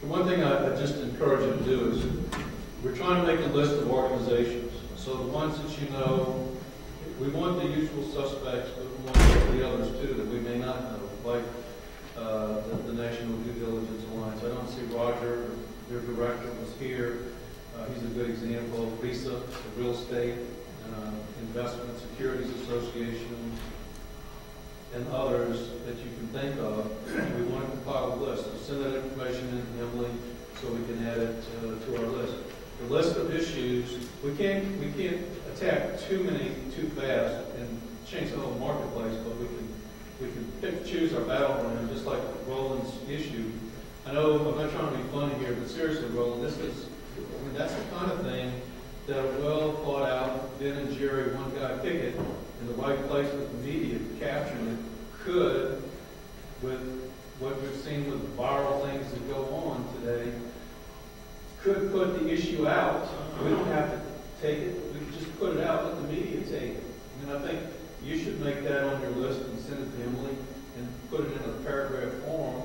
The one thing I just encourage you to do is, we're trying to make a list of organizations. So the ones that you know, we want the usual suspects, but we want the others too that we may not know, like the National Due Diligence Alliance. I don't see Roger, their director, was here. He's a good example. RISA, the Real Estate Investment Securities Association, and others that you can think of. We want to compile a list. So send that information in to Emily so we can add it to our list. The list of issues, we can't attack too many too fast and change the whole marketplace, but we can choose our battleground, just like Roland's issue. I know I'm not trying to be funny here, but seriously, Roland, that's the kind of thing that a well thought out Ben and Jerry one guy picket in the right place with the media capturing it could, with what we've seen with the viral things that go on today, could put the issue out. We don't have to take it. We can just put it out, let the media take it. And I think you should make that on your list and send it to Emily and put it in a paragraph form.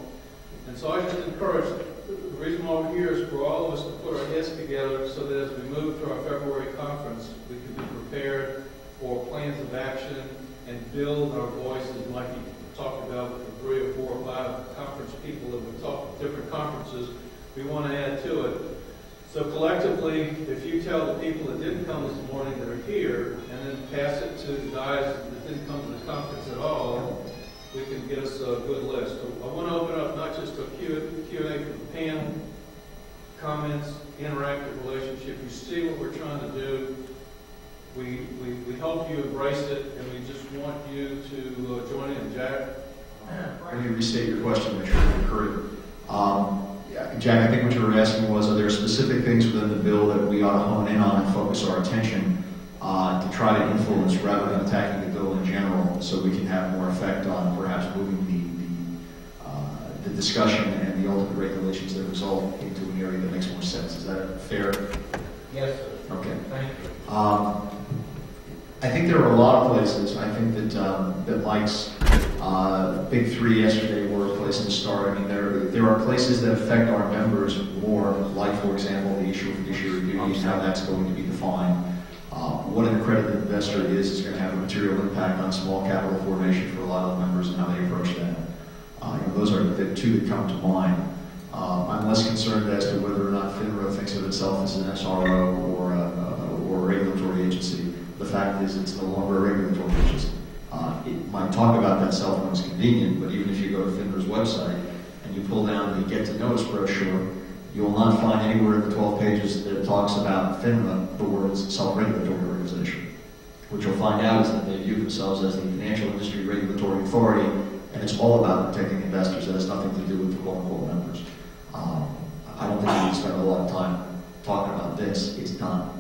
And so I just encourage, the reason why we're here is for all of us to put our heads together so that as we move to our February conference, we can be prepared for plans of action and build our voice, as Mikey talked about with the 3 or 4 or 5 conference people that would talk at different conferences. We want to add to it. So collectively, if you tell the people that didn't come this morning that are here, and then pass it to the guys that didn't come to the conference at all, we can get us a good list. So I want to open up not just a Q&A for the panel, comments, interactive relationship. You see what we're trying to do. We hope you embrace it, and we just want you to join in. Jack? Let me restate your question, make sure I heard it. Jack, I think what you were asking was, are there specific things within the bill that we ought to hone in on and focus our attention to try to influence rather than attacking the bill in general, so we can have more effect on perhaps moving the discussion and the ultimate regulations that result into an area that makes more sense? Is that fair? Yes, sir. Okay. Thank you. I think there are a lot of places. I think that Mike's Big 3 yesterday were a place to start. I mean, there are places that affect our members more, like, for example, the issue of fiduciary duty and how that's going to be defined. What an accredited investor is going to have a material impact on small capital formation for a lot of the members and how they approach that. Those are the 2 that come to mind. I'm less concerned as to whether or not FINRA thinks of itself as an SRO or a regulatory agency. The fact is, it's no longer a regulatory agency. It might talk about that self when it's convenient, but even if you go to FINRA's website and you pull down the Get to Know Us brochure, you will not find anywhere in the 12 pages that talks about FINRA the words self-regulatory organization. What you'll find out is that they view themselves as the financial industry regulatory authority, and it's all about protecting investors. It has nothing to do with the quote-unquote members. I don't think we need to spend a lot of time talking about this. It's done.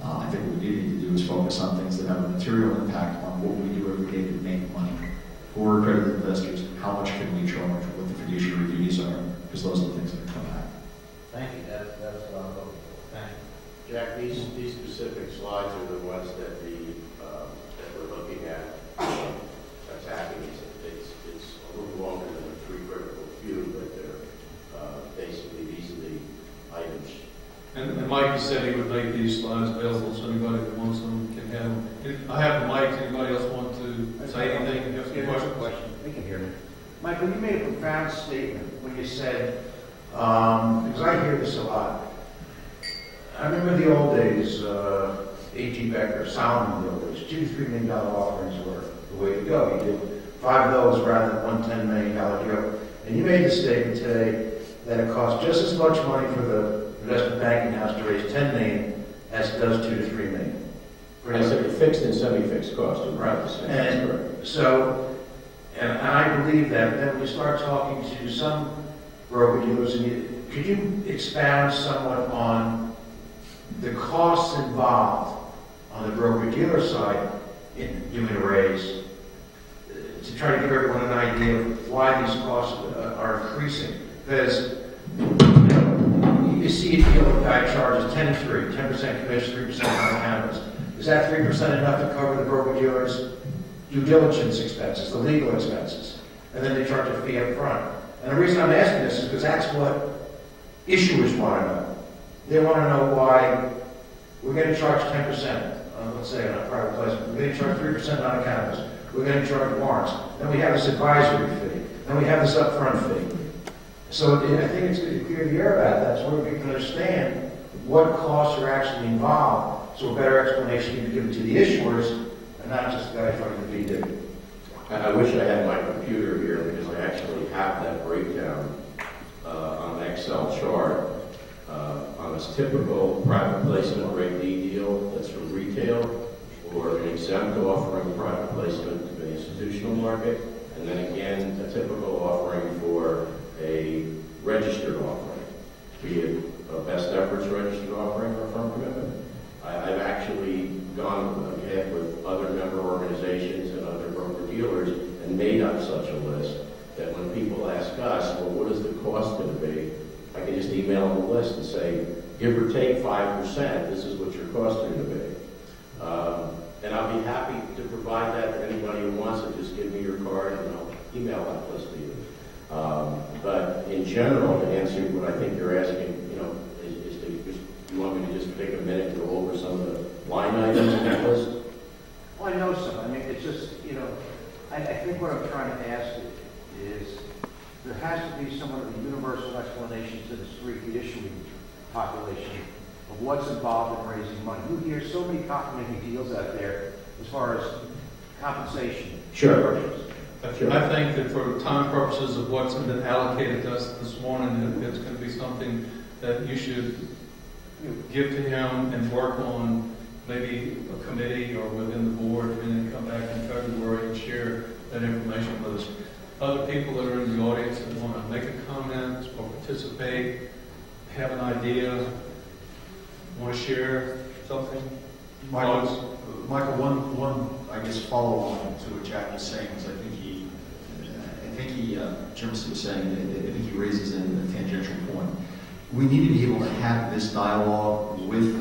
I think what we need to do is focus on things that have a material impact on what we do every day to make money. For accredited investors, how much can we charge, what the fiduciary duties are, because those are the things that come back. Thank you. That's what I'm looking for. Thank you. Jack, these specific slides are the ones that that we're looking at attacking. It's a little longer than the 3 critical few, but they're basically these are the items. And Mike said he would make these slides available so anybody that wants them can have them. I have the mic. Anybody else want to say anything? Have some questions? They can hear me. Michael, you made a profound statement when you said, because I hear this a lot. I remember the old days, A.G. Becker, Solomon, the old days, $2 to $3 million offerings were the way to go. You did 5 of those rather than one $10 million deal. And you made the statement today that it costs just as much money for the investment banking house to raise $10 million as it does $2 to $3 million. I said the fixed and semi-fixed costs are Right. the same. And so, and I believe that. Then when you start talking to some broker-dealers, could you expound somewhat on the costs involved on the broker-dealer side in doing a raise, to try to give everyone an idea of why these costs are increasing? Because you see a deal a guy charges 10 and 3, 10% commission, 3% on canvas. Is that 3% enough to cover the broker-dealer's due diligence expenses, the legal expenses? And then they charge a fee up front. And the reason I'm asking this is because that's what issuers want to know. They want to know why we're going to charge 10%, let's say, on a private placement. We're going to charge 3% on accountants. We're going to charge warrants. Then we have this advisory fee. Then we have this upfront fee. So I think it's good to clear the air about that, so we can understand what costs are actually involved, so a better explanation can be given to the issuers, and not just the guy trying to be big. I wish I had my computer here because I actually have that breakdown on an Excel chart on a typical private placement rate D deal that's from retail or an exempt offering private placement to the institutional market, and then again a typical offering for a registered offering, be it a best efforts registered offering or firm commitment. I've actually gone ahead with other member organizations and other broker-dealers and made up such a list that when people ask us, well, what is the cost going to be? I can just email them a list and say, give or take 5%, this is what your costs are going to be. And I'll be happy to provide that to anybody who wants it. Just give me your card and I'll email that list to you. But in general, to answer what I think you're asking, is to just, you want me to just take a minute and go over some of the line items in that list? Well, I know some. I mean, it's just, I think what I'm trying to ask is there has to be somewhat of a universal explanation to the street, the issuing population, of what's involved in raising money. You hear so many complicated deals out there as far as compensation. Sure. Sure. I think that for time purposes of what's been allocated to us this morning, it's going to be something that you should give to him and work on, maybe a committee or within the board, and then come back in February and share that information with us. Other people that are in the audience that want to make a comment or participate, have an idea, want to share something? Michael, one I guess follow on to what Jack was saying is I think Jim was saying, I think he raises in a tangential point. We need to be able to have this dialogue with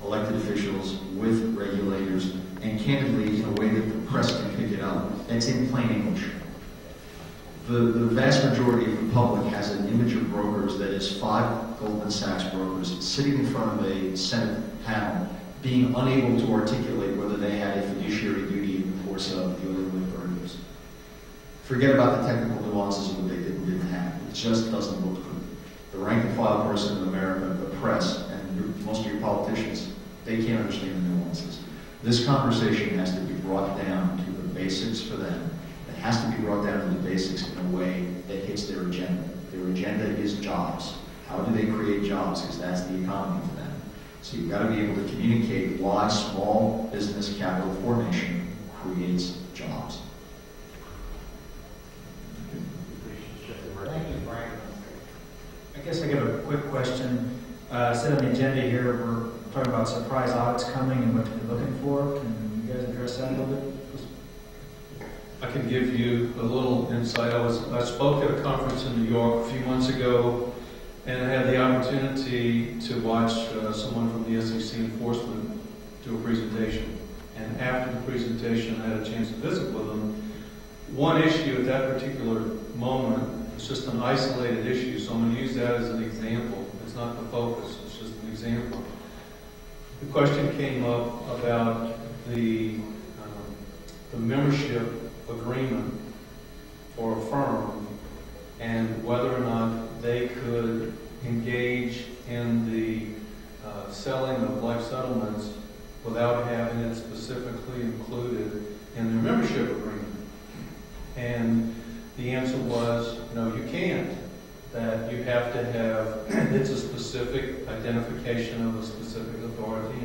elected officials, with regulators, and candidly in a way that the press can pick it up. That's in plain English. The vast majority of the public has an image of brokers that is 5 Goldman Sachs brokers sitting in front of a Senate panel being unable to articulate whether they had a fiduciary duty in the course of the oil earnings. Forget about the technical nuances of what they did and didn't have. It just doesn't look good. The rank and file person in America, the press, and most of your politicians, they can't understand the nuances. This conversation has to be brought down to the basics for them. It has to be brought down to the basics in a way that hits their agenda. Their agenda is jobs. How do they create jobs? Because that's the economy for them. So you've got to be able to communicate why small business capital formation creates jobs. Thank you, Frank. I guess I got a quick question. Said on the agenda here, we're talking about surprise audits coming and what to be looking for. Can you guys address that a little bit? I can give you a little insight. I spoke at a conference in New York a few months ago, and I had the opportunity to watch someone from the SEC enforcement do a presentation. And after the presentation, I had a chance to visit with them. One issue at that particular moment, it's just an isolated issue, so I'm going to use that as an example. It's not the focus, it's just an example. The question came up about the membership agreement for a firm and whether or not they could engage in the selling of life settlements without having it specifically included in their membership agreement. And the answer was, no, you can't. That you have to have, it's a specific identification of a specific authority,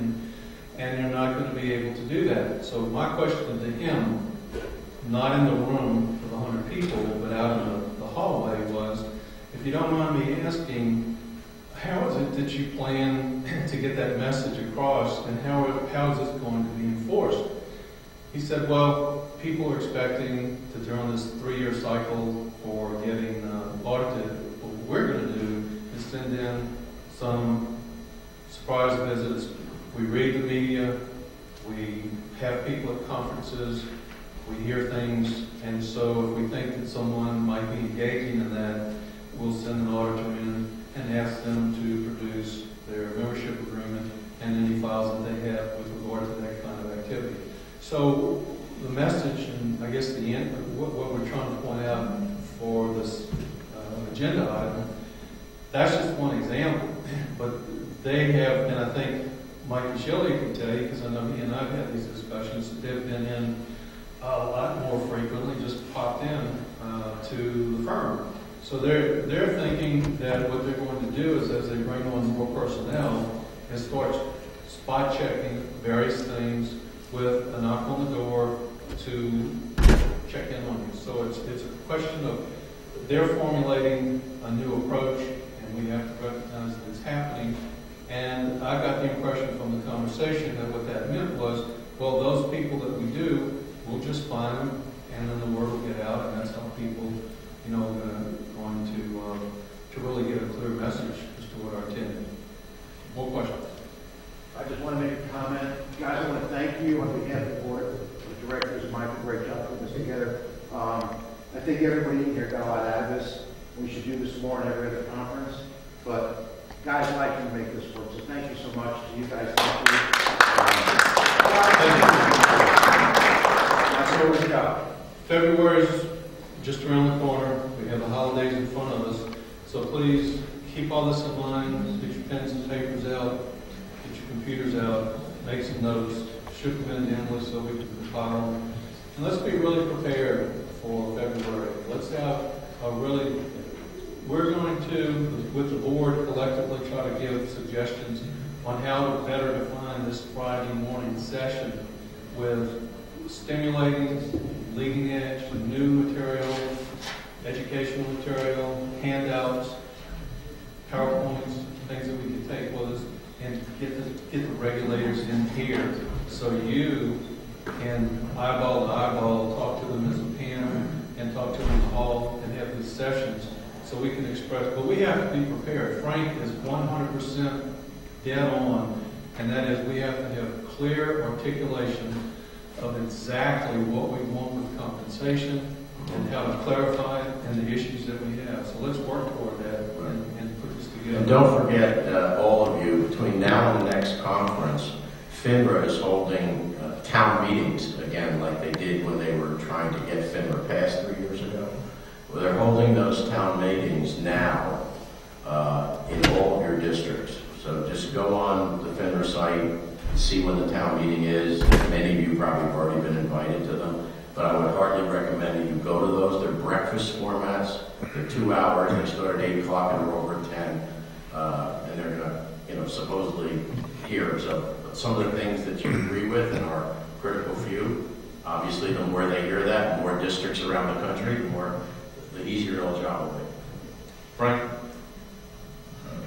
and you're not going to be able to do that. So my question to him, not in the room with 100 people, but out in the hallway was, if you don't mind me asking, how is it that you plan to get that message across, and how is this going to be enforced? He said, well, people are expecting to, during this 3-year cycle for getting audited, what we're going to do is send in some surprise visits. We read the media, we have people at conferences, we hear things, and so if we think that someone might be engaging in that, we'll send an auditor in and ask them to produce their membership agreement and any files that they have with regard to that kind of activity. So the message, and I guess the end, what we're trying to point out for this agenda item, that's just one example. But they have, and I think Mike and Shelley can tell you, because I know he and I've had these discussions, that they've been in a lot more frequently, just popped in to the firm. So they're thinking that what they're going to do is, as they bring on more personnel, is start spot checking various things with a knock on the door to check in on you. So it's a question of they're formulating a new approach, and we have to recognize that it's happening. And I got the impression from the conversation that what that meant was, well, those people that we do, we'll just find them, and then the word will get out, and that's how people, going to really get a clear message as to what our intent is. More questions? I just want to make a comment. Guys, I want to thank you on behalf of the board, the directors, Mike, did a great job putting this together. I think everybody in here got a lot out of this. We should do this more in every other conference, but guys like you make this work, so thank you so much to you guys. Thank you. That's where we go. February's just around the corner. We have the holidays in front of us. So please keep all this in mind. Get your pens and papers out. Get your computers out. Make some notes. Shoot them in endless so we can compile them. And let's be really prepared for February. Let's have a really, we're going to, with the board, collectively try to give suggestions on how to better define this Friday morning session with stimulating, leading edge, new material, educational material, handouts, PowerPoints, things that we can take with us, and get the regulators in here so you can eyeball to eyeball, talk to them as a panel, and talk to them in the hall, and have these sessions so we can express. But we have to be prepared. Frank is 100% dead on, and that is we have to have clear articulation of exactly what we want with compensation and how to clarify it and the issues that we have. So let's work toward that and put this together. And don't forget, all of you, between now and the next conference, FINRA is holding town meetings again, like they did when they were trying to get FINRA passed 3 years ago. Well, they're holding those town meetings now in all of your districts. So just go on the FINRA site, see when the town meeting is. Many of you probably have already been invited to them, but I would hardly recommend that you go to those. They're breakfast formats. They're 2 hours. They start at 8 o'clock and they're over at 10. And they're going to, supposedly hear. So some of the things that you agree with and are critical for you, obviously the more they hear that, the more districts around the country, the easier the job will be. Frank?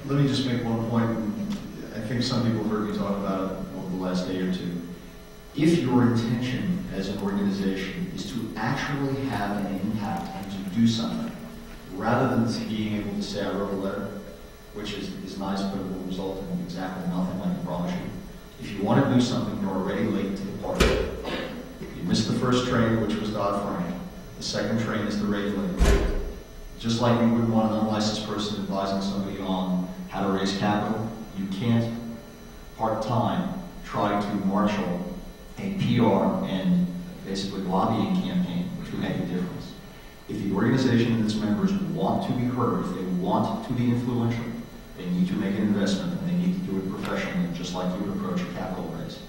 Let me just make one point. I think some people have heard me talk about it over the last day or two. If your intention as an organization is to actually have an impact and to do something, rather than being able to say I wrote a letter, which is nice but will result in exactly nothing, like I promise you. If you want to do something, you're already late to the party. You missed the first train, which was Dodd-Frank. The second train is the regulator. Just like you wouldn't want an unlicensed person advising somebody on how to raise capital, you can't part-time try to marshal a PR and basically lobbying campaign, which would make a difference. If the organization and its members want to be heard, if they want to be influential, they need to make an investment and they need to do it professionally, just like you would approach a capital raise.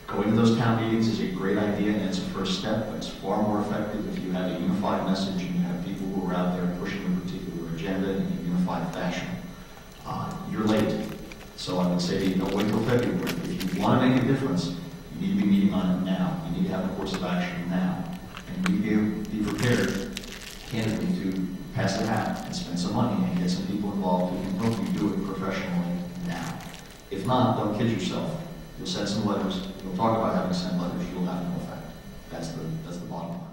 Going to those town meetings is a great idea and it's a first step, but it's far more effective if you have a unified message and you have people who are out there pushing a particular agenda in a unified fashion. You're late. So I would say don't wait till February. If you want to make a difference, you need to be meeting on it now. You need to have a course of action now. And you need to be prepared, candidly, to pass the hat and spend some money and get some people involved who can help you do it professionally now. If not, don't kid yourself. You'll send some letters. You'll talk about having sent letters. You'll have no effect. That's the bottom line.